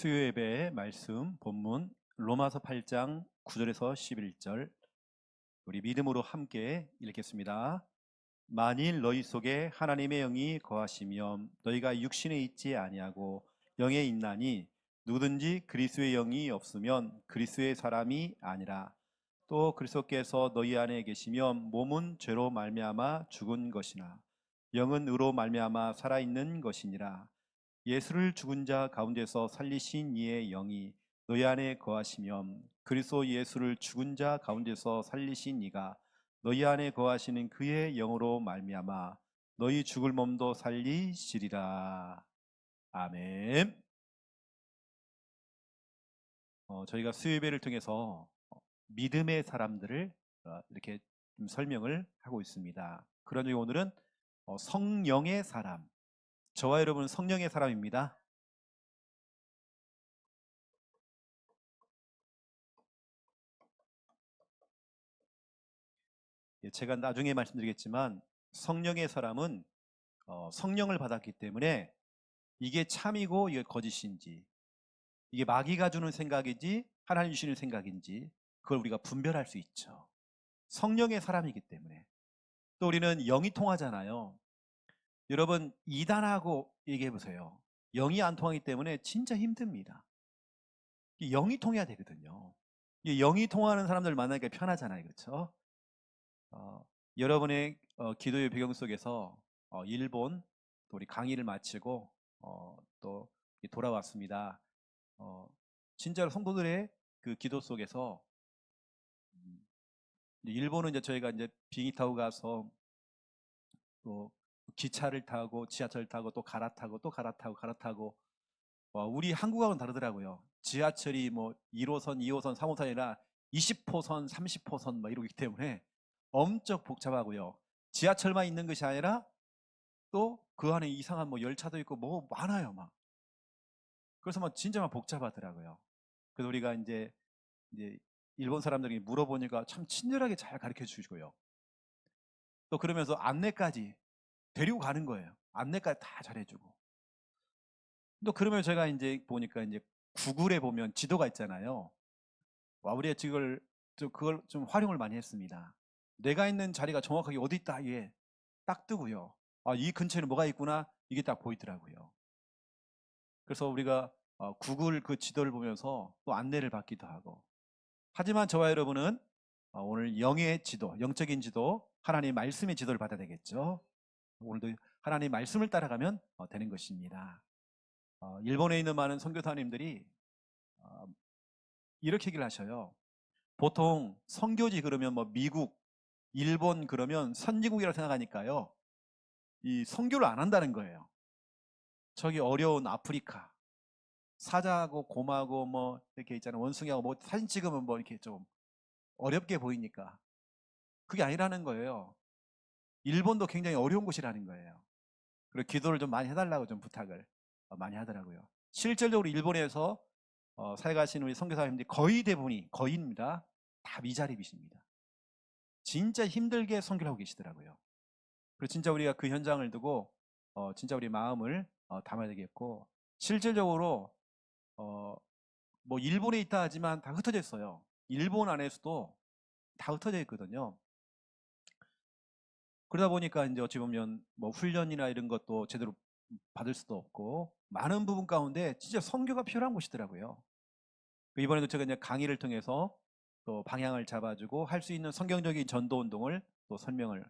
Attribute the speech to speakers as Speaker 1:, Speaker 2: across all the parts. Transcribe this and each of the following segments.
Speaker 1: 수요예배 말씀 본문 로마서 8장 9절에서 11절 우리 믿음으로 함께 읽겠습니다. 만일 너희 속에 하나님의 영이 거하시면 너희가 육신에 있지 아니하고 영에 있나니 누구든지 그리스도의 영이 없으면 그리스도의 사람이 아니라. 또 그리스도께서 너희 안에 계시면 몸은 죄로 말미암아 죽은 것이나 영은 의로 말미암아 살아있는 것이니라. 예수를 죽은 자 가운데서 살리신 이의 영이 너희 안에 거하시면 그리스도 예수를 죽은 자 가운데서 살리신 이가 너희 안에 거하시는 그의 영으로 말미암아 너희 죽을 몸도 살리시리라. 아멘. 저희가 수요예배를 통해서 믿음의 사람들을 이렇게 좀 설명을 하고 있습니다. 그러니 오늘은 성령의 사람, 저와 여러분은 성령의 사람입니다. 제가 나중에 말씀드리겠지만 성령의 사람은 성령을 받았기 때문에 이게 참이고 이게 거짓인지, 이게 마귀가 주는 생각인지 하나님 주시는 생각인지 그걸 우리가 분별할 수 있죠. 성령의 사람이기 때문에. 또 우리는 영이 통하잖아요. 여러분 이단하고 얘기해 보세요. 영이 안 통하기 때문에 진짜 힘듭니다. 영이 통해야 되거든요. 영이 통하는 사람들 만나니까 편하잖아요. 그렇죠? 여러분의 기도의 배경 속에서 일본 또 우리 강의를 마치고 또 돌아왔습니다. 진짜로 성도들의 그 기도 속에서 일본은 이제 저희가 이제 비행기 타고 가서 또 기차를 타고 지하철 타고 또 갈아타고 또 갈아타고 우리 한국하고는 다르더라고요. 지하철이 뭐 1호선, 2호선, 3호선이 아니라 20호선, 30호선 막 이러기 때문에 엄청 복잡하고요. 지하철만 있는 것이 아니라 또 그 안에 이상한 뭐 열차도 있고 뭐 많아요, 막. 그래서 막 진짜 막 복잡하더라고요. 그래서 우리가 이제 일본 사람들이 물어보니까 참 친절하게 잘 가르쳐 주시고요. 또 그러면서 안내까지 데리고 가는 거예요. 안내까지 다 잘해주고. 또 그러면 제가 이제 보니까 이제 구글에 보면 지도가 있잖아요. 우리가 그걸 좀 활용을 많이 했습니다. 내가 있는 자리가 정확하게 어디 있다, 이게 딱 뜨고요. 이 근처에는 뭐가 있구나, 이게 딱 보이더라고요. 그래서 우리가 구글 그 지도를 보면서 또 안내를 받기도 하고. 하지만 저와 여러분은 오늘 영의 지도, 영적인 지도, 하나님의 말씀의 지도를 받아야 되겠죠. 오늘도 하나님의 말씀을 따라가면 되는 것입니다. 일본에 있는 많은 선교사님들이 이렇게 얘기를 하셔요. 보통 선교지 그러면 뭐 미국, 일본 그러면 선진국이라고 생각하니까요. 이 선교를 안 한다는 거예요. 저기 어려운 아프리카, 사자하고 곰하고 뭐 이렇게 있잖아요. 원숭이하고 뭐 사진 찍으면 뭐 이렇게 좀 어렵게 보이니까. 그게 아니라는 거예요. 일본도 굉장히 어려운 곳이라는 거예요. 그리고 기도를 좀 많이 해달라고 좀 부탁을 많이 하더라고요. 실질적으로 일본에서 살아가시는 우리 선교사님들이 거의 대부분이, 거의입니다. 다 미자립이십니다. 진짜 힘들게 선교를 하고 계시더라고요. 그리고 진짜 우리가 그 현장을 두고 진짜 우리 마음을 담아야 되겠고, 실질적으로 뭐 일본에 있다 하지만 다 흩어져 있어요. 일본 안에서도 다 흩어져 있거든요. 그러다 보니까 이제 어찌 보면 뭐 훈련이나 이런 것도 제대로 받을 수도 없고, 많은 부분 가운데 진짜 선교가 필요한 곳이더라고요. 이번에도 제가 이제 강의를 통해서 또 방향을 잡아주고 할 수 있는 성경적인 전도 운동을 또 설명을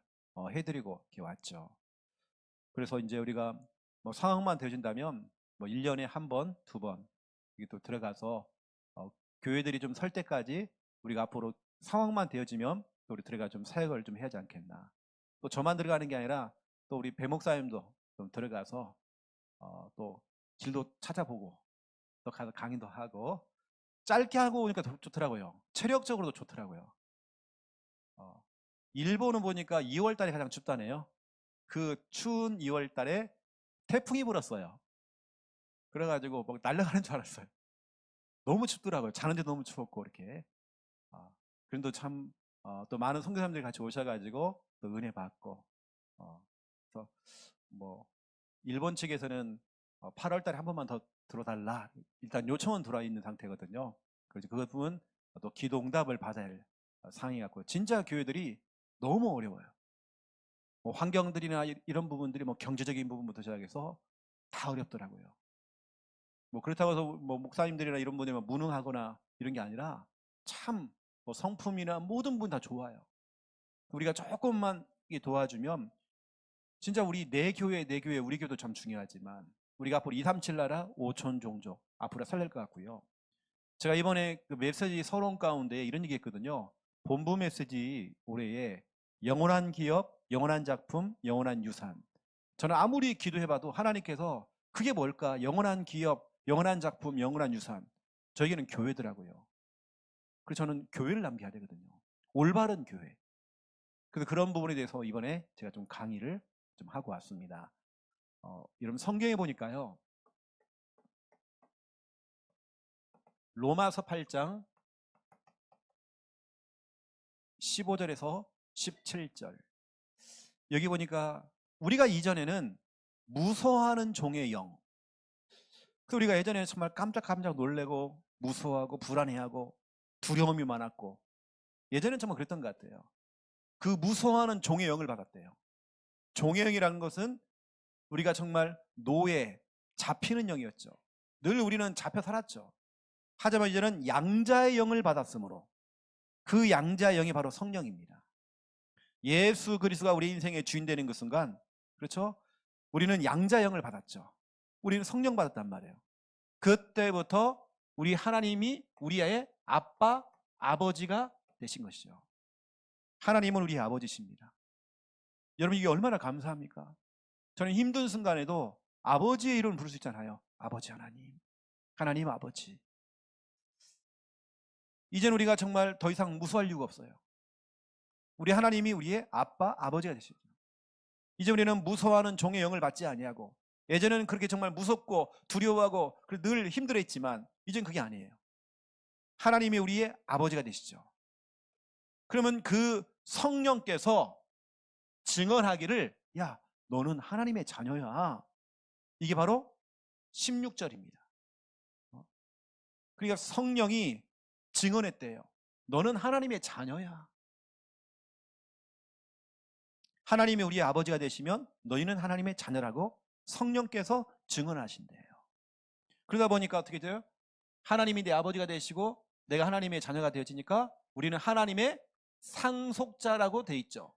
Speaker 1: 해드리고 이렇게 왔죠. 그래서 이제 우리가 뭐 상황만 되어진다면 뭐 1년에 한 번, 두 번 이게 또 들어가서 교회들이 좀 설 때까지 우리가 앞으로 상황만 되어지면 또 우리 들어가 좀 사역을 좀 해야 하지 않겠나. 또 저만 들어가는 게 아니라 또 우리 배 목사님도 좀 들어가서 또 길도 찾아보고 또 가서 강의도 하고, 짧게 하고 오니까 좋더라고요. 체력적으로도 좋더라고요. 일본은 보니까 2월 달에 가장 춥다네요. 그 추운 2월 달에 태풍이 불었어요. 그래가지고 막 날아가는 줄 알았어요. 너무 춥더라고요. 자는데 너무 추웠고 이렇게. 그런데 참 또 많은 선교사님들이 같이 오셔가지고 또 은혜 받고. 그래서 뭐 일본 측에서는 8월 달에 한 번만 더 들어달라. 일단 요청은 들어와 있는 상태거든요. 그래서 그것은 또 기도 응답을 받아야 할 상황이 같고요. 진짜 교회들이 너무 어려워요. 뭐 환경들이나 이런 부분들이 뭐 경제적인 부분부터 시작해서 다 어렵더라고요. 뭐 그렇다고 해서 뭐 목사님들이나 이런 분이 무능하거나 이런 게 아니라 참 뭐 성품이나 모든 분 다 좋아요. 우리가 조금만 도와주면 진짜 우리 내 교회 우리 교도 참 중요하지만 우리가 앞으로 237 나라 5천 종족 앞으로 살릴 것 같고요. 제가 이번에 그 메시지 서론 가운데 이런 얘기 했거든요. 본부 메시지 올해에 영원한 기업, 영원한 작품, 영원한 유산. 저는 아무리 기도해봐도 하나님께서 그게 뭘까? 영원한 기업, 영원한 작품, 영원한 유산. 저에게는 교회더라고요. 그래서 저는 교회를 남겨야 되거든요. 올바른 교회. 그래서 그런 부분에 대해서 이번에 제가 좀 강의를 좀 하고 왔습니다. 여러분 성경에 보니까요. 로마서 8장 15절에서 17절. 여기 보니까 우리가 이전에는 무서워하는 종의 영. 그 우리가 예전에 정말 깜짝깜짝 놀래고 무서워하고 불안해하고 두려움이 많았고 예전엔 정말 그랬던 것 같아요. 그 무서워하는 종의 영을 받았대요. 종의 영이라는 것은 우리가 정말 노예, 잡히는 영이었죠. 늘 우리는 잡혀 살았죠. 하지만 이제는 양자의 영을 받았으므로 그 양자의 영이 바로 성령입니다. 예수 그리스도가 우리 인생의 주인 되는 그 순간, 그렇죠? 우리는 양자의 영을 받았죠. 우리는 성령 받았단 말이에요. 그때부터 우리 하나님이 우리의 아빠, 아버지가 되신 것이죠. 하나님은 우리의 아버지십니다. 여러분 이게 얼마나 감사합니까? 저는 힘든 순간에도 아버지의 이름을 부를 수 있잖아요. 아버지 하나님, 하나님 아버지. 이젠 우리가 정말 더 이상 무서워할 이유가 없어요. 우리 하나님이 우리의 아빠, 아버지가 되시죠. 이제 우리는 무서워하는 종의 영을 받지 아니하고 예전에는 그렇게 정말 무섭고 두려워하고 늘 힘들어했지만 이젠 그게 아니에요. 하나님이 우리의 아버지가 되시죠. 그러면 그 성령께서 증언하기를 야, 너는 하나님의 자녀야. 이게 바로 16절입니다. 그러니까 성령이 증언했대요. 너는 하나님의 자녀야. 하나님이 우리의 아버지가 되시면 너희는 하나님의 자녀라고 성령께서 증언하신대요. 그러다 보니까 어떻게 돼요? 하나님이 내 아버지가 되시고 내가 하나님의 자녀가 되어지니까 우리는 하나님의 상속자라고 돼 있죠.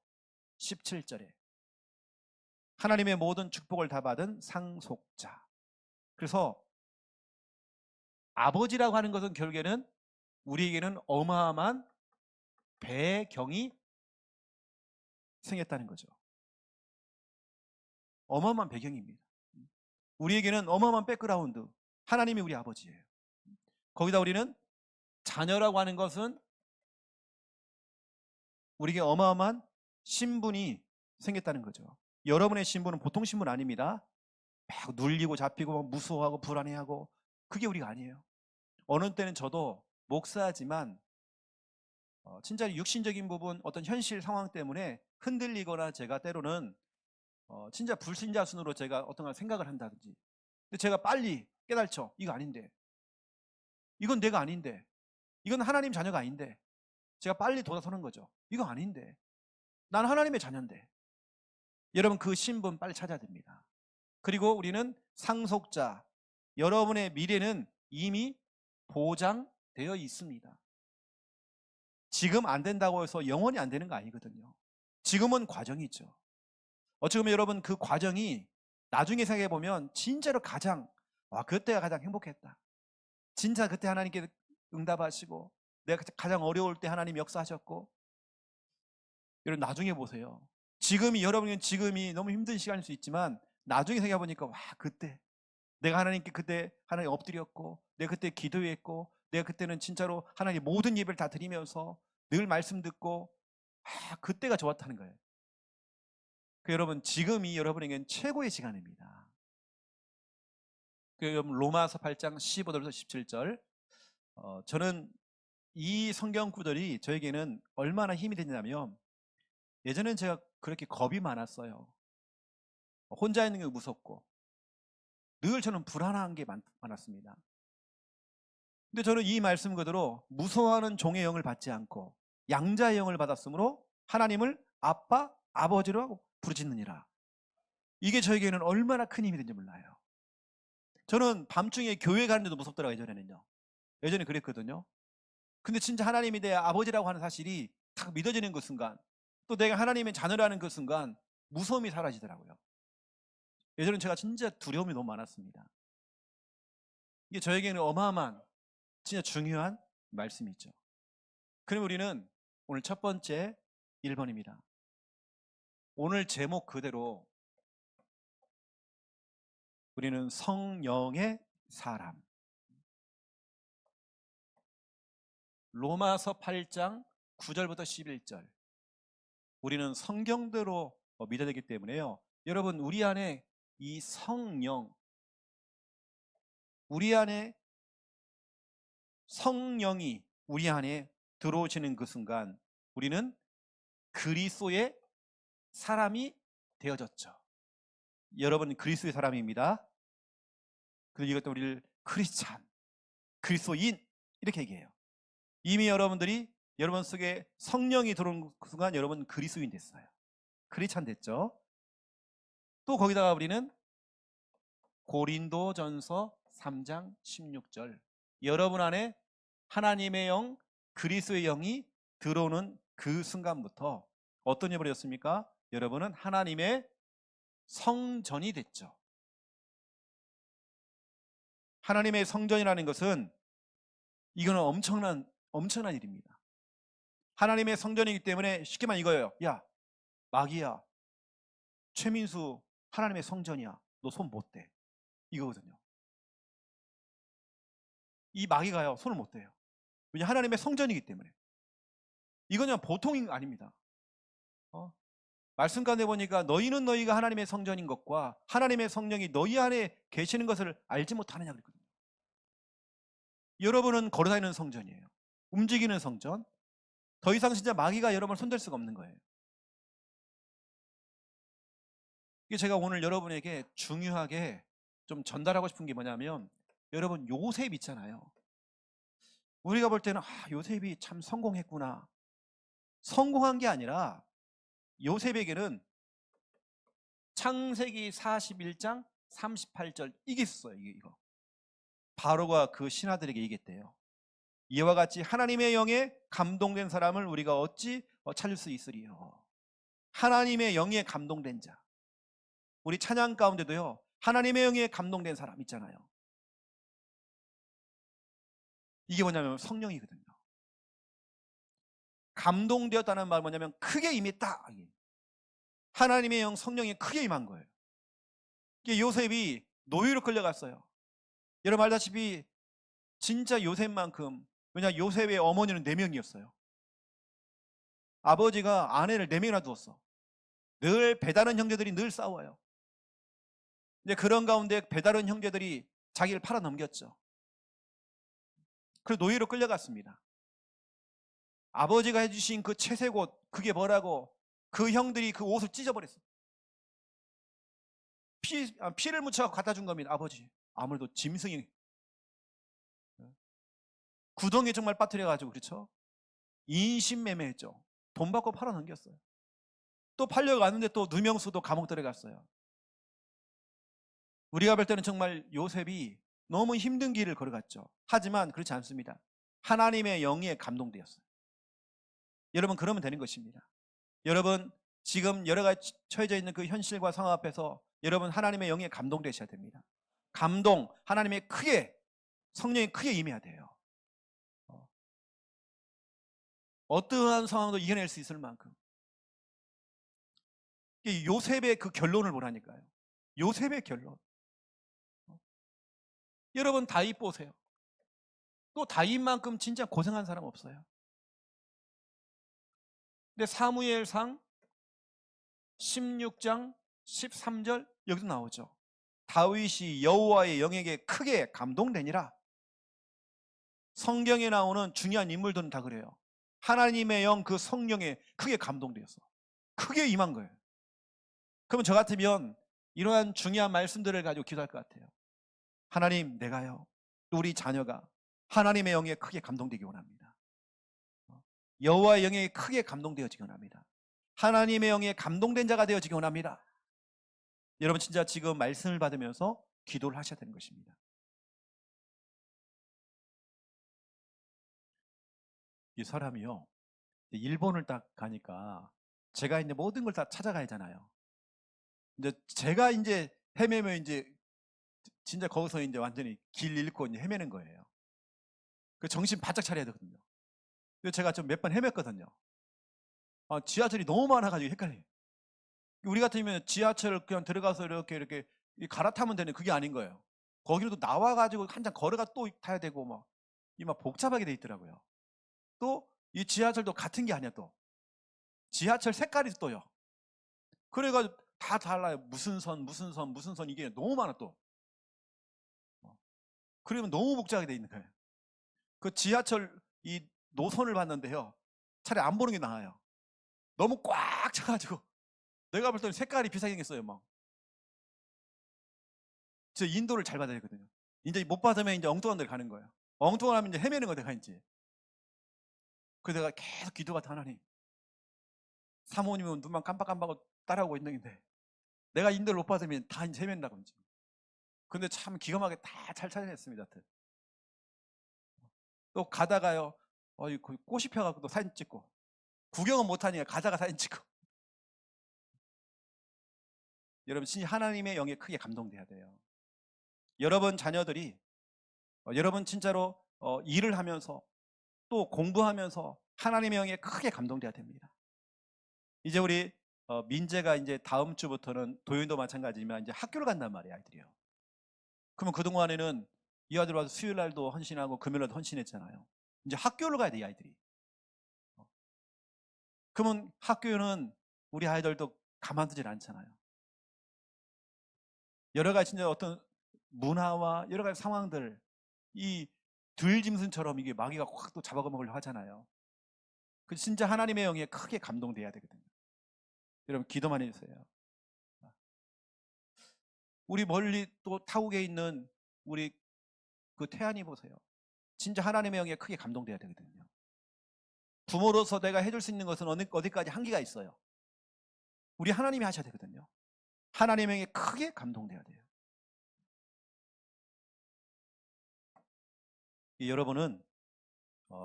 Speaker 1: 17절에 하나님의 모든 축복을 다 받은 상속자. 그래서 아버지라고 하는 것은 결국에는 우리에게는 어마어마한 배경이 생겼다는 거죠. 어마어마한 배경입니다. 우리에게는 어마어마한 백그라운드. 하나님이 우리 아버지예요. 거기다 우리는 자녀라고 하는 것은 우리에게 어마어마한 신분이 생겼다는 거죠. 여러분의 신분은 보통 신분 아닙니다. 막 눌리고 잡히고 무서워하고 불안해하고 그게 우리가 아니에요. 어느 때는 저도 목사지만 진짜 육신적인 부분 어떤 현실 상황 때문에 흔들리거나 제가 때로는 진짜 불신자 순으로 제가 어떤 걸 생각을 한다든지 근데 제가 빨리 깨달죠. 이거 아닌데 이건 내가 아닌데 이건 하나님 자녀가 아닌데 제가 빨리 돌아서는 거죠. 이거 아닌데 난 하나님의 자녀인데 여러분 그 신분 빨리 찾아야 됩니다. 그리고 우리는 상속자 여러분의 미래는 이미 보장되어 있습니다. 지금 안 된다고 해서 영원히 안 되는 거 아니거든요. 지금은 과정이죠. 어찌 보면 여러분 그 과정이 나중에 생각해 보면 진짜로 그때가 가장 행복했다. 진짜 그때 하나님께 응답하시고 내가 가장 어려울 때 하나님 역사하셨고 여러분 나중에 보세요. 여러분은 지금이 너무 힘든 시간일 수 있지만 나중에 생각해 보니까 그때 내가 하나님께 그때 하나님 엎드렸고 내가 그때 기도했고 내가 그때는 진짜로 하나님 모든 예배를 다 드리면서 늘 말씀 듣고 그때가 좋았다는 거예요. 여러분 지금이 여러분에게는 최고의 시간입니다. 여러분 로마서 8장 15절에서 17절 저는 이 성경 구절이 저에게는 얼마나 힘이 되냐면 예전엔 제가 그렇게 겁이 많았어요. 혼자 있는 게 무섭고 늘 저는 불안한 게 많았습니다. 근데 저는 이 말씀 그대로 무서워하는 종의 영을 받지 않고 양자의 영을 받았으므로 하나님을 아빠, 아버지로 하고 부르짖느니라. 이게 저에게는 얼마나 큰 힘이 된지 몰라요. 저는 밤중에 교회 가는데도 무섭더라고요. 예전에는요. 예전에 그랬거든요. 근데 진짜 하나님이 내 아버지라고 하는 사실이 딱 믿어지는 그 순간, 또 내가 하나님의 자녀라는 그 순간 무서움이 사라지더라고요. 예전엔 제가 진짜 두려움이 너무 많았습니다. 이게 저에게는 어마어마한 진짜 중요한 말씀이죠. 그럼 우리는 오늘 첫 번째 1번입니다. 오늘 제목 그대로 우리는 성령의 사람. 로마서 8장 9절부터 11절. 우리는 성경대로 믿어야 되기 때문에요. 여러분, 우리 안에 이 성령, 우리 안에 성령이 우리 안에 들어오시는 그 순간 우리는 그리스도의 사람이 되어졌죠. 여러분, 그리스도의 사람입니다. 그리고 이것도 우리를 크리스찬, 그리스도인 이렇게 얘기해요. 이미 여러분들이 여러분 속에 성령이 들어온 그 순간 여러분 그리스도인 됐어요. 크리스찬 됐죠. 또 거기다가 우리는 고린도전서 3장 16절, 여러분 안에 하나님의 영, 그리스도의 영이 들어오는 그 순간부터 어떤 일이 벌어졌습니까? 여러분은 하나님의 성전이 됐죠. 하나님의 성전이라는 것은 이거는 엄청난 일입니다. 하나님의 성전이기 때문에 쉽게 말하면 이거예요. 야, 마귀야, 최민수 하나님의 성전이야. 너 손 못 대. 이거거든요. 이 마귀가요, 손을 못 대요. 왜냐, 하나님의 성전이기 때문에. 이건 그냥 보통이 아닙니다. 말씀 가운데 보니까 너희는 너희가 하나님의 성전인 것과 하나님의 성령이 너희 안에 계시는 것을 알지 못하느냐 그랬거든요. 여러분은 걸어다니는 성전이에요. 움직이는 성전. 더 이상 진짜 마귀가 여러분을 손댈 수가 없는 거예요. 이게 제가 오늘 여러분에게 중요하게 좀 전달하고 싶은 게 뭐냐면, 여러분 요셉 있잖아요. 우리가 볼 때는 요셉이 참 성공했구나. 성공한 게 아니라 요셉에게는 창세기 41장 38절 이게 있어요. 이거 바로가 그 신하들에게 얘기했대요. 이와 같이 하나님의 영에 감동된 사람을 우리가 어찌 찾을 수 있으리요. 하나님의 영에 감동된 자. 우리 찬양 가운데도요, 하나님의 영에 감동된 사람 있잖아요. 이게 뭐냐면 성령이거든요. 감동되었다는 말 뭐냐면 크게 임했다. 하나님의 영, 성령이 크게 임한 거예요. 이게 요셉이 노예로 끌려갔어요. 여러분 알다시피 진짜 요셉만큼, 왜냐 요셉의 어머니는 4명이었어요. 아버지가 아내를 4명이나 두었어. 늘 배다른 형제들이 늘 싸워요. 근데 그런 가운데 배다른 형제들이 자기를 팔아 넘겼죠. 그래서 노예로 끌려갔습니다. 아버지가 해주신 그 채색 옷, 그게 뭐라고 그 형들이 그 옷을 찢어버렸어요. 피를 묻혀 갖다 준 겁니다. 아버지, 아무래도 짐승이 구덩이에 정말 빠뜨려가지고, 그렇죠? 인신매매했죠. 돈 받고 팔아 넘겼어요. 또 팔려갔는데 또 누명수도 감옥 들어갔어요. 우리가 볼 때는 정말 요셉이 너무 힘든 길을 걸어갔죠. 하지만 그렇지 않습니다. 하나님의 영에 감동되었어요. 여러분 그러면 되는 것입니다. 여러분 지금 여러 가지 처해져 있는 그 현실과 상황 앞에서 여러분 하나님의 영에 감동되셔야 됩니다. 감동, 하나님의 크게, 성령이 크게 임해야 돼요. 어떠한 상황도 이겨낼 수 있을 만큼. 요셉의 그 결론을 보라니까요. 요셉의 결론. 여러분 다윗 보세요. 또 다윗만큼 진짜 고생한 사람 없어요. 근데 사무엘상 16장 13절 여기도 나오죠. 다윗이 여호와의 영에게 크게 감동되니라. 성경에 나오는 중요한 인물들은 다 그래요. 하나님의 영, 그 성령에 크게 감동되었어. 크게 임한 거예요. 그러면 저 같으면 이러한 중요한 말씀들을 가지고 기도할 것 같아요. 하나님, 내가요, 우리 자녀가 하나님의 영에 크게 감동되기 원합니다. 여호와의 영에 크게 감동되어지기 원합니다. 하나님의 영에 감동된 자가 되어지기 원합니다. 여러분 진짜 지금 말씀을 받으면서 기도를 하셔야 되는 것입니다. 이 사람이요, 일본을 딱 가니까 제가 이제 모든 걸 다 찾아가야잖아요. 이제 제가 이제 헤매면 이제 진짜 거기서 이제 완전히 길 잃고 이제 헤매는 거예요. 그 정신 바짝 차려야 되거든요. 그래서 제가 좀 몇 번 헤맸거든요. 지하철이 너무 많아가지고 헷갈려요. 우리 같으면 지하철 그냥 들어가서 이렇게 갈아타면 되는 그게 아닌 거예요. 거기로 또 나와가지고 한참 걸어가 또 타야 되고 막 복잡하게 돼 있더라고요. 또 이 지하철도 같은 게 아니야. 또 지하철 색깔이 또요. 그래가지고 다 달라요. 무슨 선 이게 너무 많아 또. 그러면 너무 복잡하게 돼 있는 거예요. 그 지하철 이 노선을 봤는데요, 차라리 안 보는 게 나아요. 너무 꽉 차가지고 내가 볼 때는 색깔이 비슷하게 생겼어요. 막 저 인도를 잘 받아야 되거든요. 이제 못 받으면 이제 엉뚱한 데를 가는 거예요. 엉뚱하면 이제 헤매는 거 내가 이제. 그래서 내가 계속 기도가, 하나님, 사모님은 눈만 깜빡깜빡하고 따라오고 있는데 내가 인도를 못 받으면 다 이제 헤맨다고 이제. 근데 참 기가 막히게 다 잘 찾아냈습니다. 또 가다가요, 꽃이 펴갖고 또 사진 찍고, 구경은 못하니까 가다가 사진 찍고. 여러분 진짜 하나님의 영에 크게 감동돼야 돼요. 여러분 자녀들이 여러분 진짜로 일을 하면서 또 공부하면서 하나님의 영에 크게 감동돼야 됩니다. 이제 우리 민재가 이제 다음 주부터는 도윤도 마찬가지지만 이제 학교를 간단 말이에요, 아이들이요. 그러면 그동안에는 이 아들 와서 수요일 날도 헌신하고 금요일 날도 헌신했잖아요. 이제 학교를 가야 돼, 이 아이들이. 그러면 학교는 우리 아이들도 가만두질 않잖아요. 여러 가지 진짜 어떤 문화와 여러 가지 상황들, 이 들짐승처럼 이게 마귀가 확 또 잡아먹으려고 하잖아요. 그 진짜 하나님의 영에 크게 감동돼야 되거든요. 여러분 기도만 해주세요. 우리 멀리 또 타국에 있는 우리 그 태안이 보세요. 진짜 하나님의 영에 크게 감동돼야 되거든요. 부모로서 내가 해줄 수 있는 것은 어디까지 한계가 있어요. 우리 하나님이 하셔야 되거든요. 하나님의 영에 크게 감동돼야 돼요. 여러분은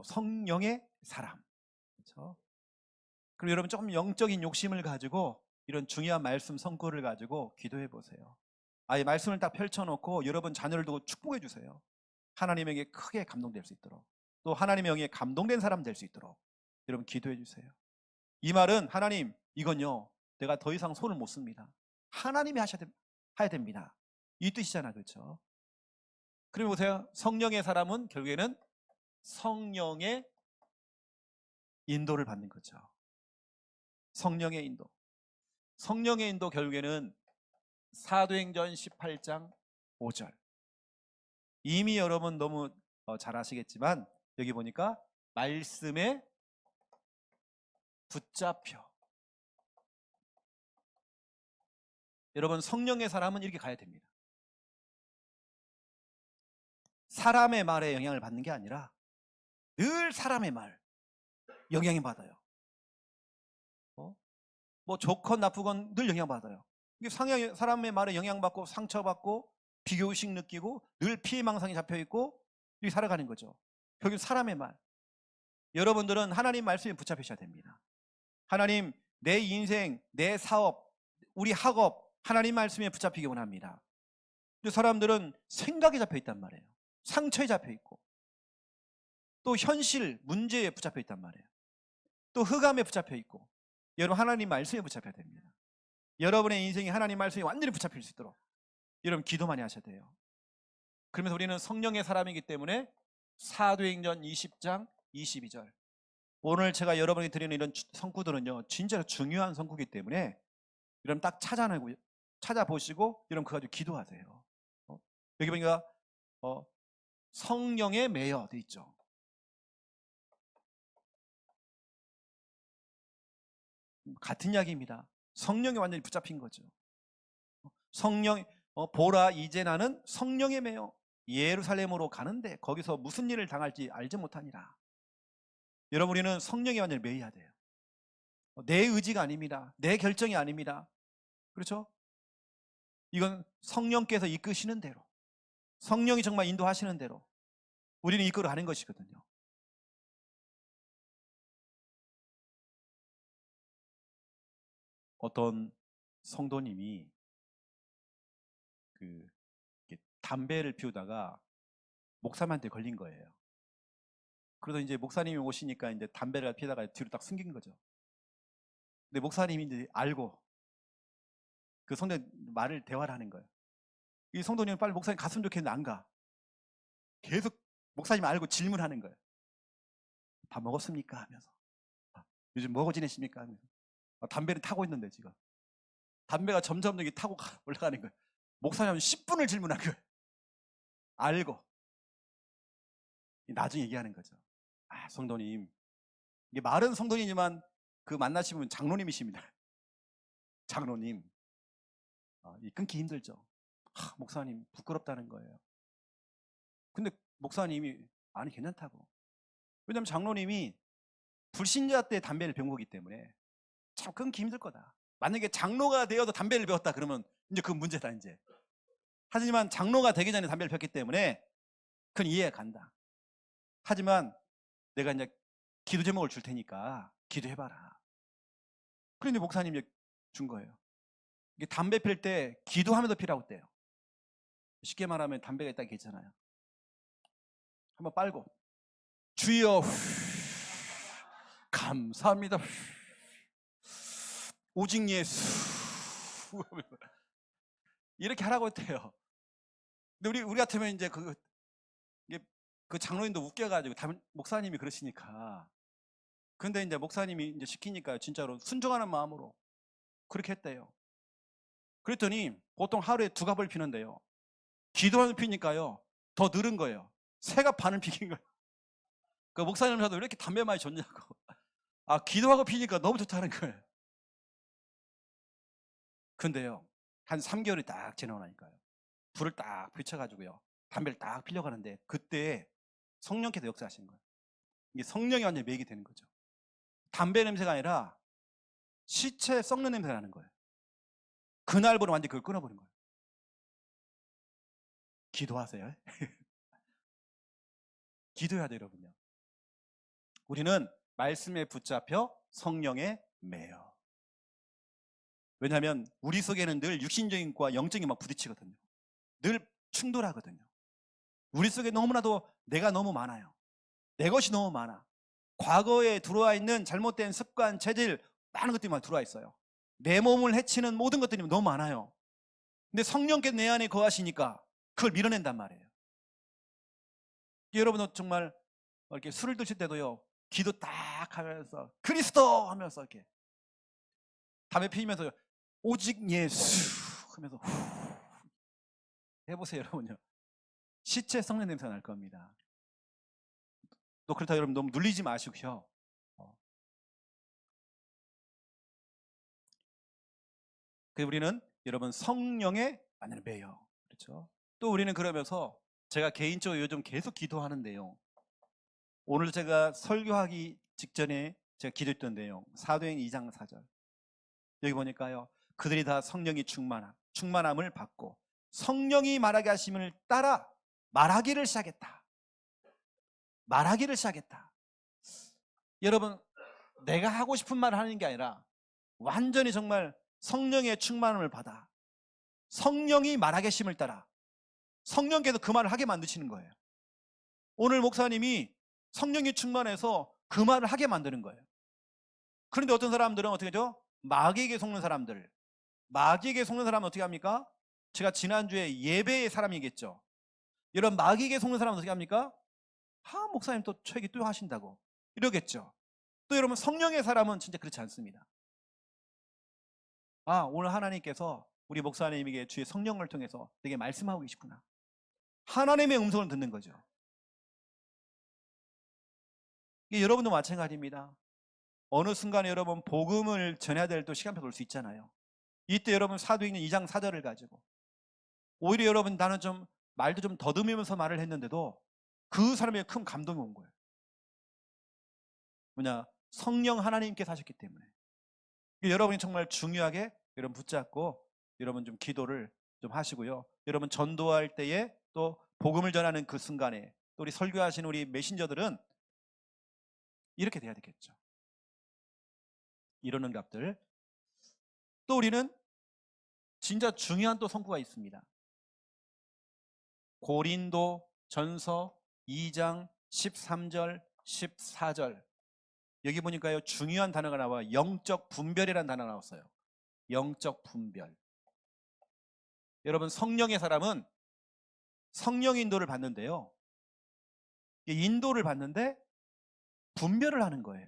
Speaker 1: 성령의 사람, 그렇죠? 그럼 여러분 조금 영적인 욕심을 가지고 이런 중요한 말씀 성구를 가지고 기도해 보세요. 아예 말씀을 딱 펼쳐놓고 여러분 자녀를 두고 축복해 주세요. 하나님에게 크게 감동될 수 있도록, 또 하나님의 영에 감동된 사람 될 수 있도록 여러분 기도해 주세요. 이 말은, 하나님, 이건요 내가 더 이상 손을 못 씁니다. 하나님이 해야 됩니다. 이 뜻이잖아, 그렇죠? 그럼 보세요. 성령의 사람은 결국에는 성령의 인도를 받는 거죠. 성령의 인도. 성령의 인도 결국에는 사도행전 18장 5절. 이미 여러분 너무 잘 아시겠지만 여기 보니까 말씀에 붙잡혀. 여러분 성령의 사람은 이렇게 가야 됩니다. 사람의 말에 영향을 받는 게 아니라 늘 사람의 말 영향이 받아요. 뭐 좋건 나쁘건 늘 영향받아요. 사람의 말에 영향받고 상처받고 비교의식 느끼고 늘 피해망상이 잡혀있고 이렇게 살아가는 거죠. 결국 사람의 말. 여러분들은 하나님 말씀에 붙잡히셔야 됩니다. 하나님, 내 인생, 내 사업, 우리 학업 하나님 말씀에 붙잡히기 원합니다. 근데 사람들은 생각에 잡혀있단 말이에요. 상처에 잡혀있고 또 현실, 문제에 붙잡혀있단 말이에요. 또 흑암에 붙잡혀있고. 여러분 하나님 말씀에 붙잡혀야 됩니다. 여러분의 인생이 하나님 말씀에 완전히 붙잡힐 수 있도록 여러분 기도 많이 하셔야 돼요. 그러면서 우리는 성령의 사람이기 때문에 사도행전 20장 22절, 오늘 제가 여러분이 드리는 이런 성구들은요 진짜 중요한 성구이기 때문에 여러분 딱 찾아보시고 여러분 그거 가지고 기도하세요. 여기 보니까 성령에 매여 돼 있죠. 같은 이야기입니다. 성령에 완전히 붙잡힌 거죠. 성령, 보라, 이제 나는 성령에 매여 예루살렘으로 가는데 거기서 무슨 일을 당할지 알지 못하니라. 여러분, 우리는 성령에 완전히 매여야 돼요. 내 의지가 아닙니다. 내 결정이 아닙니다. 그렇죠? 이건 성령께서 이끄시는 대로, 성령이 정말 인도하시는 대로 우리는 이끌어 가는 것이거든요. 어떤 성도님이 담배를 피우다가 목사님한테 걸린 거예요. 그러다 이제 목사님이 오시니까 이제 담배를 피우다가 뒤로 딱 숨긴 거죠. 근데 목사님이 이제 알고 그 성도님 말을 대화를 하는 거예요. 이 성도님은 빨리 목사님 갔으면 좋겠는데 안 가. 계속 목사님 알고 질문하는 거예요. 밥 먹었습니까? 하면서. 요즘 뭐하고 지내십니까? 하면서. 담배를 타고 있는데 지금. 담배가 점점 여기 타고 올라가는 거예요. 목사님 10분을 질문한 거예요. 알고. 나중에 얘기하는 거죠. 성도님. 이게 말은 성도님이지만 그 만나시면 장로님이십니다. 장로님. 끊기 힘들죠. 목사님 부끄럽다는 거예요. 근데 목사님이 아니 괜찮다고. 왜냐하면 장로님이 불신자 때 담배를 배운 거기 때문에 참 끊기 힘들 거다. 만약에 장로가 되어도 담배를 배웠다 그러면 이제 그건 문제다 이제. 하지만 장로가 되기 전에 담배를 폈기 때문에 그건 이해가 간다. 하지만 내가 이제 기도 제목을 줄 테니까 기도해봐라. 그런데 목사님이 준 거예요. 이게 담배 필 때 기도하면서 피라고 때요. 쉽게 말하면 담배가 있다는 게 있잖아요. 한번 빨고 주여 감사합니다. 오직 예수 이렇게 하라고 했대요. 근데 우리 같으면 이제 그 장로님도 웃겨가지고 목사님이 그러시니까. 근데 이제 목사님이 이제 시키니까 진짜로 순종하는 마음으로 그렇게 했대요. 그랬더니 보통 하루에 2갑을 피는데요. 기도하면서 피니까요 더 늘은 거예요. 3갑 반을 피긴 거예요. 그 목사님 저도 왜 이렇게 담배 많이 줬냐고. 기도하고 피니까 너무 좋다는 거예요. 근데요 한 3개월이 딱 지나고 나니까요 불을 딱 붙여가지고요 담배를 딱 피려고 하는데 그때 성령께서 역사하시는 거예요. 이게 성령이 완전히 매게 되는 거죠. 담배 냄새가 아니라 시체 썩는 냄새가 나는 거예요. 그날부터 완전히 그걸 끊어버린 거예요. 기도하세요. 기도해야 돼요, 여러분요. 우리는 말씀에 붙잡혀 성령에 매여. 왜냐하면 우리 속에는 늘 육신적인 것과 영적인 막 부딪히거든요. 늘 충돌하거든요. 우리 속에 너무나도 내가 너무 많아요. 내 것이 너무 많아. 과거에 들어와 있는 잘못된 습관, 체질 많은 것들이 막 들어와 있어요. 내 몸을 해치는 모든 것들이 너무 많아요. 근데 성령께서 내 안에 거하시니까 그걸 밀어낸단 말이에요. 여러분은 정말 이렇게 술을 드실 때도요 기도 딱 하면서 그리스도 하면서 이렇게 담배 피우면서 오직 예수 하면서 해보세요. 여러분요 시체 썩는 냄새가 날 겁니다. 또 그렇다고 여러분 너무 눌리지 마시고요. 그래서 우리는 여러분 성령에 완전히 매여. 그렇죠? 또 우리는 그러면서 제가 개인적으로 요즘 계속 기도하는데요. 오늘 제가 설교하기 직전에 제가 기도했던 내용 사도행 2장 4절 여기 보니까요 그들이 다 성령이 충만함을 받고 성령이 말하게 하심을 따라 말하기를 시작했다. 말하기를 시작했다. 여러분 내가 하고 싶은 말을 하는 게 아니라 완전히 정말 성령의 충만함을 받아 성령이 말하게 하심을 따라 성령께서 그 말을 하게 만드시는 거예요. 오늘 목사님이 성령이 충만해서 그 말을 하게 만드는 거예요. 그런데 어떤 사람들은 어떻게 하죠? 마귀에게 속는 사람들. 마귀에게 속는 사람은 어떻게 합니까? 제가 지난주에 예배의 사람 얘기했죠. 이런 마귀에게 속는 사람은 어떻게 합니까? 목사님 또 저 얘기 또 하신다고 이러겠죠. 또 여러분 성령의 사람은 진짜 그렇지 않습니다. 오늘 하나님께서 우리 목사님에게 주의 성령을 통해서 내게 말씀하고 계시구나. 하나님의 음성을 듣는 거죠. 여러분도 마찬가지입니다. 어느 순간에 여러분 복음을 전해야 될 또 시간표가 올 수 있잖아요. 이때 여러분 사도행전 2장 4절을 가지고 오히려 여러분 나는 좀 말도 좀 더듬으면서 말을 했는데도 그 사람에게 큰 감동이 온 거예요. 뭐냐? 성령 하나님께서 하셨기 때문에. 여러분이 정말 중요하게 여러분 붙잡고 여러분 좀 기도를 좀 하시고요. 여러분 전도할 때에 또 복음을 전하는 그 순간에 또 우리 설교하시는 우리 메신저들은 이렇게 돼야 되겠죠. 이런 응답들. 또 우리는 진짜 중요한 또 성구가 있습니다. 고린도 전서 2장 13절 14절 여기 보니까요 중요한 단어가 나와. 영적 분별이라는 단어가 나왔어요. 영적 분별. 여러분 성령의 사람은 성령 인도를 받는데요, 인도를 받는데 분별을 하는 거예요.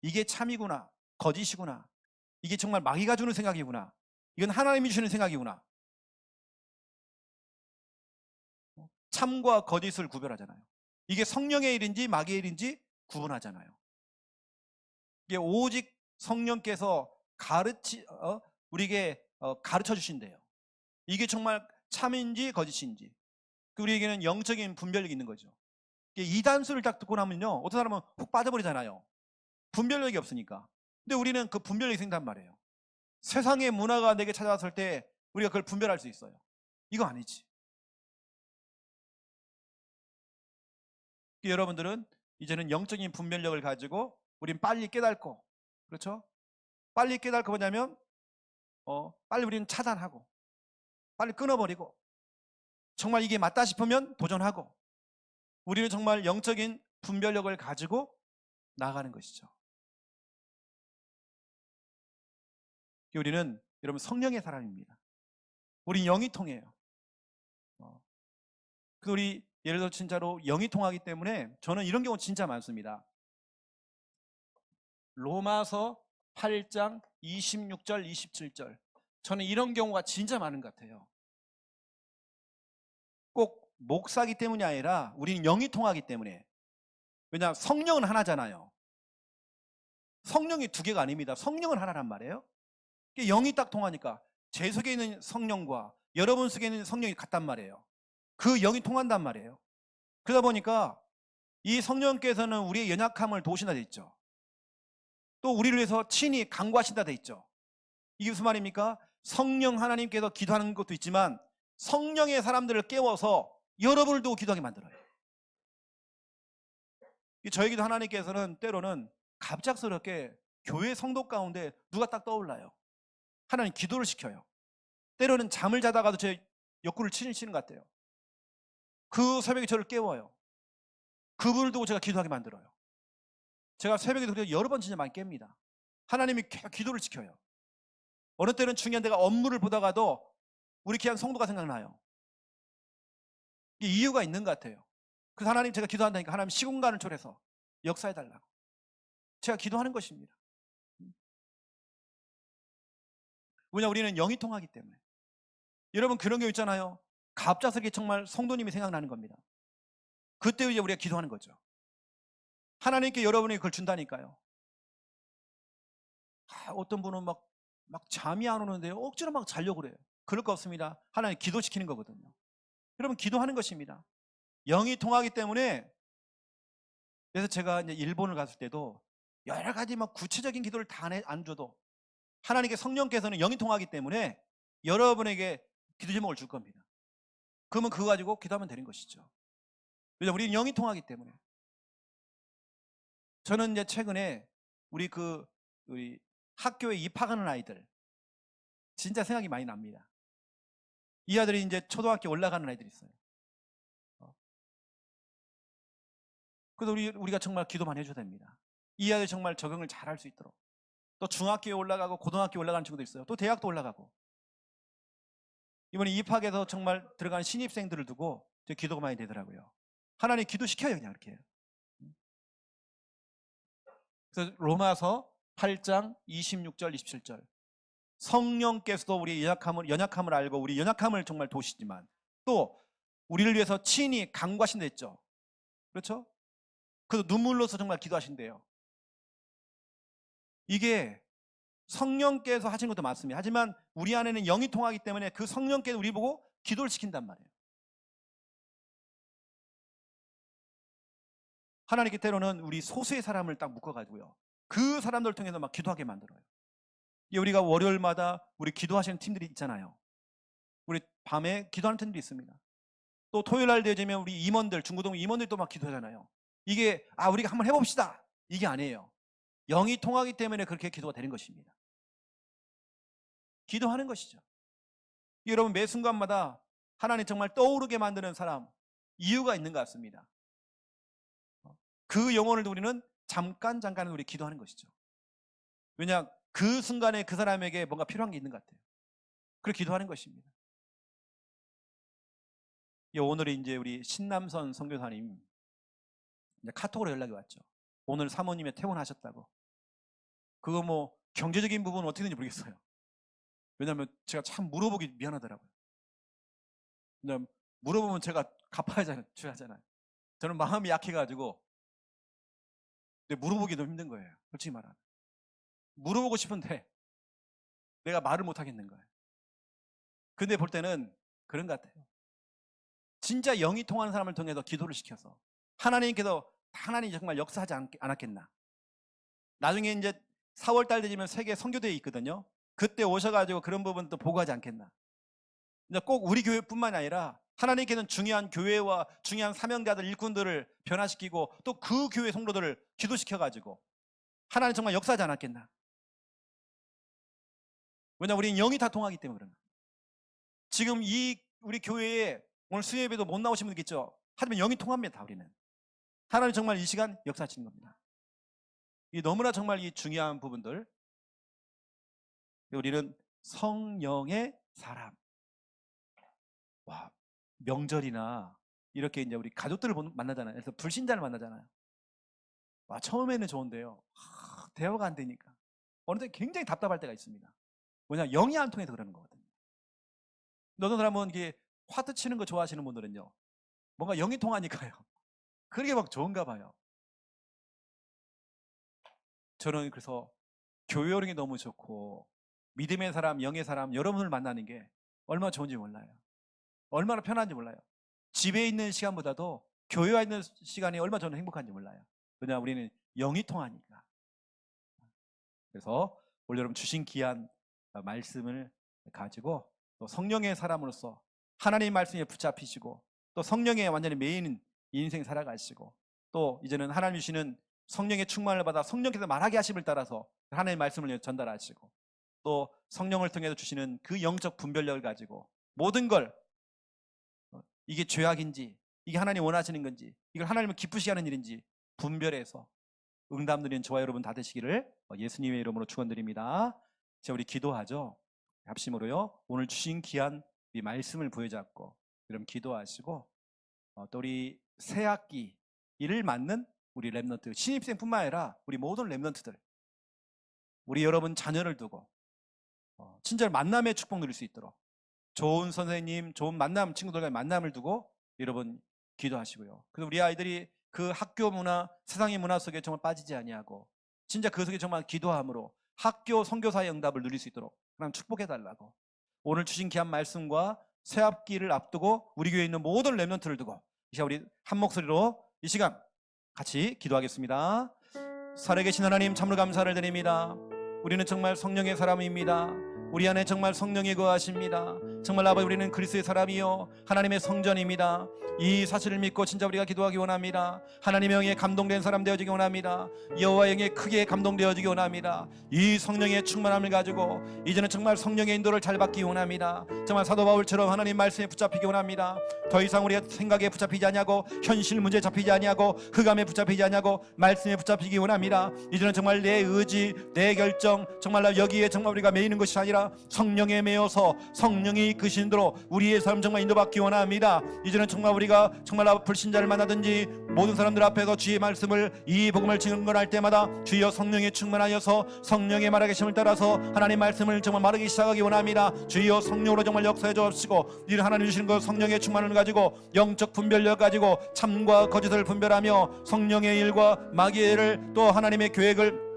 Speaker 1: 이게 참이구나, 거짓이구나, 이게 정말 마귀가 주는 생각이구나, 이건 하나님이 주시는 생각이구나. 참과 거짓을 구별하잖아요. 이게 성령의 일인지 마귀의 일인지 구분하잖아요. 이게 오직 성령께서 우리에게 가르쳐 주신대요. 이게 정말 참인지 거짓인지. 우리에게는 영적인 분별력이 있는 거죠. 이 단수를 딱 듣고 나면요, 어떤 사람은 훅 빠져버리잖아요. 분별력이 없으니까. 근데 우리는 그 분별력이 생긴단 말이에요. 세상의 문화가 내게 찾아왔을 때 우리가 그걸 분별할 수 있어요. 이거 아니지. 여러분들은 이제는 영적인 분별력을 가지고 우린 빨리 깨닫고, 그렇죠? 빨리 깨닫고 뭐냐면 빨리 우리는 차단하고 빨리 끊어버리고 정말 이게 맞다 싶으면 도전하고 우리는 정말 영적인 분별력을 가지고 나가는 것이죠. 우리는 여러분 성령의 사람입니다. 우린 영이 통해요. 우리 예를 들어 진짜로 영이 통하기 때문에 저는 이런 경우 진짜 많습니다. 로마서 8장 26절 27절 저는 이런 경우가 진짜 많은 것 같아요. 꼭 목사기 때문이 아니라 우리는 영이 통하기 때문에. 왜냐하면 성령은 하나잖아요. 성령이 두 개가 아닙니다. 성령은 하나란 말이에요. 영이 딱 통하니까 제 속에 있는 성령과 여러분 속에 있는 성령이 같단 말이에요. 그 영이 통한단 말이에요. 그러다 보니까 이 성령께서는 우리의 연약함을 도우신다 돼 있죠. 또 우리를 위해서 친히 간구하신다 돼 있죠. 이게 무슨 말입니까? 성령 하나님께서 기도하는 것도 있지만 성령의 사람들을 깨워서 여러분들도 기도하게 만들어요. 저에게도 하나님께서는 때로는 갑작스럽게 교회 성도 가운데 누가 딱 떠올라요. 하나님 기도를 시켜요. 때로는 잠을 자다가도 제 옆구리를 치는 것 같아요. 그 새벽에 저를 깨워요. 그분을 두고 제가 기도하게 만들어요. 제가 새벽에 여러 번 진짜 많이 깹니다. 하나님이 기도를 지켜요. 어느 때는 중요한 데가 업무를 보다가도 우리 귀한 성도가 생각나요. 이유가 있는 것 같아요. 그래서 하나님 제가 기도한다니까 하나님 시공간을 초래해서 역사해달라고 제가 기도하는 것입니다. 왜냐 우리는 영이 통하기 때문에. 여러분 그런 경우 있잖아요. 갑작스럽게 정말 성도님이 생각나는 겁니다. 그때 이제 우리가 기도하는 거죠. 하나님께 여러분이 그걸 준다니까요. 어떤 분은 막 잠이 안 오는데요, 억지로 막 자려고 그래요. 그럴 거 없습니다. 하나님 기도시키는 거거든요. 여러분 기도하는 것입니다. 영이 통하기 때문에. 그래서 제가 이제 일본을 갔을 때도 여러 가지 막 구체적인 기도를 다 안 줘도 하나님께 성령께서는 영이 통하기 때문에 여러분에게 기도 제목을 줄 겁니다. 그러면 그거 가지고 기도하면 되는 것이죠. 왜냐하면 우리는 영이 통하기 때문에. 저는 이제 최근에 우리 학교에 입학하는 아이들 진짜 생각이 많이 납니다. 이 아들이 이제 초등학교 올라가는 아이들이 있어요. 그래서 우리가 정말 기도만 해줘야 됩니다. 이 아들 정말 적응을 잘할 수 있도록. 또 중학교에 올라가고 고등학교에 올라가는 친구도 있어요. 또 대학도 올라가고. 이번에 입학해서 정말 들어가는 신입생들을 두고 기도가 많이 되더라고요. 하나님 기도시켜요 그냥 이렇게. 그래서 로마서 8장 26절 27절 성령께서도 우리의 연약함을 알고 우리 연약함을 정말 도우시지만 또 우리를 위해서 친히 간구하신다 했죠. 그렇죠? 그래서 눈물로서 정말 기도하신대요. 이게 성령께서 하신 것도 맞습니다. 하지만 우리 안에는 영이 통하기 때문에 그 성령께서 우리 보고 기도를 시킨단 말이에요. 하나님께 때로는 우리 소수의 사람을 딱 묶어가지고요, 그 사람들을 통해서 막 기도하게 만들어요. 우리가 월요일마다 우리 기도하시는 팀들이 있잖아요. 우리 밤에 기도하는 팀들이 있습니다. 또 토요일 날 되면 우리 임원들, 중고등 임원들이 또 막 기도하잖아요. 이게 우리가 한번 해봅시다, 이게 아니에요. 영이 통하기 때문에 그렇게 기도가 되는 것입니다. 기도하는 것이죠. 여러분, 매 순간마다 하나님 정말 떠오르게 만드는 사람, 이유가 있는 것 같습니다. 그 영혼을 우리는 잠깐 우리 기도하는 것이죠. 왜냐, 그 순간에 그 사람에게 뭔가 필요한 게 있는 것 같아요. 그렇게 기도하는 것입니다. 오늘이 이제 우리 신남선 선교사님 이제 카톡으로 연락이 왔죠. 오늘 사모님이 퇴원하셨다고. 그거 뭐 경제적인 부분은 어떻게 되는지 모르겠어요. 왜냐하면 제가 참 물어보기 미안하더라고요. 왜냐하면 물어보면 제가 갚아야 줘야잖아요. 저는 마음이 약해가지고 근데 물어보기도 힘든 거예요. 솔직히 말하면 물어보고 싶은데 내가 말을 못 하겠는 거예요. 근데 볼 때는 그런 것 같아요. 진짜 영이 통하는 사람을 통해서 기도를 시켜서 하나님께서 정말 역사하지 않았겠나. 나중에 이제 4월 달 되면 세계 선교대회 있거든요. 그때 오셔가지고 그런 부분도 보고하지 않겠나. 꼭 우리 교회뿐만 아니라 하나님께서는 중요한 교회와 중요한 사명자들, 일꾼들을 변화시키고 또 그 교회 성도들을 기도시켜가지고 하나님 정말 역사하지 않았겠나. 왜냐하면 우리는 영이 다 통하기 때문에 그런 거예요. 지금 우리 교회에 오늘 수요 예배도 못 나오신 분들 있죠. 하지만 영이 통합니다. 우리는 하나님 정말 이 시간 역사하시는 겁니다. 이 너무나 정말 이 중요한 부분들. 우리는 성령의 사람. 와, 명절이나 이렇게 이제 우리 가족들을 만나잖아요. 그래서 불신자를 만나잖아요. 와, 처음에는 좋은데요, 대화가 안 되니까 어느 때 굉장히 답답할 때가 있습니다. 뭐냐, 영이 안 통해서 그러는 거거든요. 어떤 사람은 이게 화투 치는 거 좋아하시는 분들은요, 뭔가 영이 통하니까요, 그게 막 좋은가 봐요. 저는 그래서 교회 오는 게 너무 좋고 믿음의 사람, 영의 사람, 여러분을 만나는 게 얼마나 좋은지 몰라요. 얼마나 편한지 몰라요. 집에 있는 시간보다도 교회 와 있는 시간이 얼마나 저는 행복한지 몰라요. 왜냐하면 우리는 영이 통하니까. 그래서 오늘 여러분 주신 귀한 말씀을 가지고 또 성령의 사람으로서 하나님의 말씀에 붙잡히시고 또 성령에 완전히 매이는 인생 살아가시고 또 이제는 하나님 주시는 성령의 충만을 받아 성령께서 말하게 하심을 따라서 하나님의 말씀을 전달하시고 또 성령을 통해서 주시는 그 영적 분별력을 가지고 모든 걸 이게 죄악인지 이게 하나님 원하시는 건지 이걸 하나님을 기쁘시게 하는 일인지 분별해서 응답 누리는 저와 여러분 다 되시기를 예수님의 이름으로 축원드립니다. 자, 우리 기도하죠. 합심으로요. 오늘 주신 귀한 이 말씀을 부여잡고 여러분 기도하시고 또 우리 새 학기 일을 맡는 우리 랩런트, 신입생뿐만 아니라 우리 모든 랩런트들, 우리 여러분 자녀를 두고 친절 만남의 축복 누릴 수 있도록 좋은 선생님, 좋은 만남, 친구들과의 만남을 두고 여러분 기도하시고요. 그래서 우리 아이들이 그 학교 문화, 세상의 문화 속에 정말 빠지지 아니하고 진짜 그 속에 정말 기도함으로 학교 선교사의 응답을 누릴 수 있도록 하나님 축복해달라고 오늘 주신 귀한 말씀과 새 학기를 앞두고 우리 교회에 있는 모든 랩런트를 두고 이 시간 우리 한 목소리로 이 시간 같이 기도하겠습니다. 살아계신 하나님 참으로 감사를 드립니다. 우리는 정말 성령의 사람입니다. 우리 안에 정말 성령이 거하십니다. 정말 아버지, 우리는 그리스도의 사람이요 하나님의 성전입니다. 이 사실을 믿고 진짜 우리가 기도하기 원합니다. 하나님의 영에 감동된 사람 되어지기 원합니다. 여호와의 영에 크게 감동되어지기 원합니다. 이 성령의 충만함을 가지고 이제는 정말 성령의 인도를 잘 받기 원합니다. 정말 사도 바울처럼 하나님 말씀에 붙잡히기 원합니다. 더 이상 우리가 생각에 붙잡히지 아니하고 현실 문제에 잡히지 아니하고 흑암에 붙잡히지 아니하고 말씀에 붙잡히기 원합니다. 이제는 정말 내 의지, 내 결정, 정말 여기에 정말 우리가 매이는 것이 아니라 성령에 매여서 성령이 이끄시는 대로 우리의 삶 정말 인도받기 원합니다. 이제는 정말 우리가 정말 불신자를 만나든지 모든 사람들 앞에서 주의 말씀을 이 복음을 증언할 때마다 주여 성령에 충만하여서 성령의 말하게 하심을 따라서 하나님 말씀을 정말 말하기 시작하기 원합니다. 주여 성령으로 정말 역사해 주옵시고 이를 하나님 주시는 그 성령의 충만을 가지고 영적 분별력 가지고 참과 거짓을 분별하며 성령의 일과 마귀의 일을 또 하나님의 계획을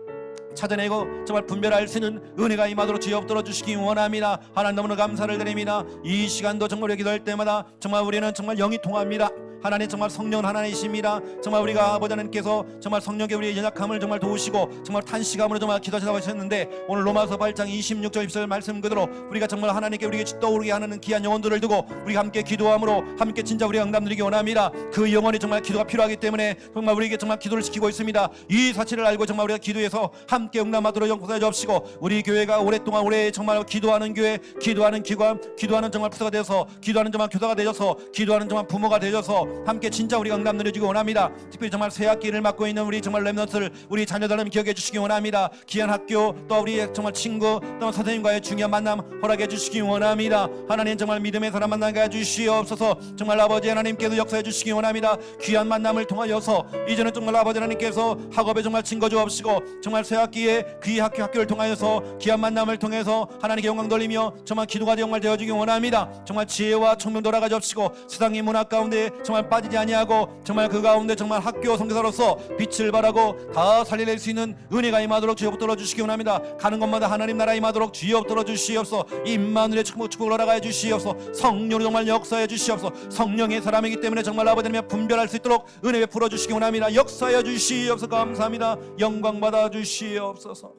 Speaker 1: 찾아내고 정말 분별할 수 있는 은혜가 임하도록 주여 붙들어 주시기 원합니다. 하나님 너무나 감사를 드립니다. 이 시간도 정말 우리가 기도할 때마다 정말 우리는 정말 영이 통합니다. 하나님 정말 성령은 하나님이십니다. 정말 우리가 아버지 하나님께서 정말 성령께 우리의 연약함을 정말 도우시고 정말 탄식함으로 정말 기도하시다고 하셨는데, 오늘 로마서 8장 26절 20절 말씀 그대로 우리가 정말 하나님께 우리에게 떠오르게 하는 귀한 영혼들을 두고 우리가 함께 기도함으로 함께 진짜 우리가 응답 드리기 원합니다. 그 영혼이 정말 기도가 필요하기 때문에 정말 우리에게 정말 기도를 시키고 있습니다. 이 사실을 알고 정말 우리가 기도해서 함께 응답하도록 용서해 주옵시고, 우리 교회가 오랫동안 오래 정말 기도하는 교회, 기도하는 기관, 기도하는 정말 부서가 되어서, 기도하는 정말 교사가 되어서, 기도하는 정말 부모가 되어서 함께 진짜 우리가 응답 누려주기 원합니다. 특별히 정말 새 학기를 맡고 있는 우리 정말 렘넌트를 우리 자녀들은 기억해 주시기 원합니다. 귀한 학교, 또 우리 정말 친구, 또 선생님과의 중요한 만남 허락해 주시기 원합니다. 하나님 정말 믿음의 사람 만나게 해주시옵소서. 정말 아버지 하나님께서 역사해 주시기 원합니다. 귀한 만남을 통하여서 이제는 정말 아버지 하나님께서 학업에 정말 증거 주옵시고, 정말 새 학기에 그 학교를 통하여서 귀한 만남을 통해서 하나님께 영광 돌리며 정말 기도가 정말 되어주기 원합니다. 정말 지혜와 총명 돌아가 주옵시고, 세상의 문화 가운데 정말 빠지지 아니하고 정말 그 가운데 정말 학교 선교사로서 빛을 발하고 다 살려낼 수 있는 은혜가 임하도록 주여 붙들어 주시기 원합니다. 가는 곳마다 하나님 나라 임하도록 주여 붙들어 주시옵소서. 임마누엘의 축복을 허락하여 주시옵소서. 성령으로 정말 역사해 주시옵소서. 성령의 사람이기 때문에 정말 아버지 하나님 분별할 수 있도록 은혜 베풀어 주시기 원합니다. 역사해 주시옵소서. 감사합니다. 영광 받아 주시옵소서.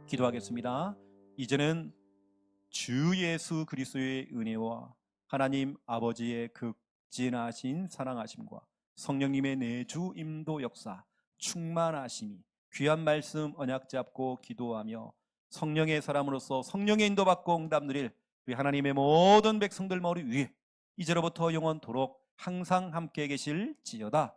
Speaker 1: 기도하겠습니다. 이제는 주 예수 그리스도의 은혜와 하나님 아버지의 극진하신 사랑하심과 성령님의 내주 임도 역사 충만하심이 귀한 말씀 언약 잡고 기도하며 성령의 사람으로서 성령의 인도받고 응답 누릴 우리 하나님의 모든 백성들 머리 위에 이제로부터 영원토록 항상 함께 계실지어다.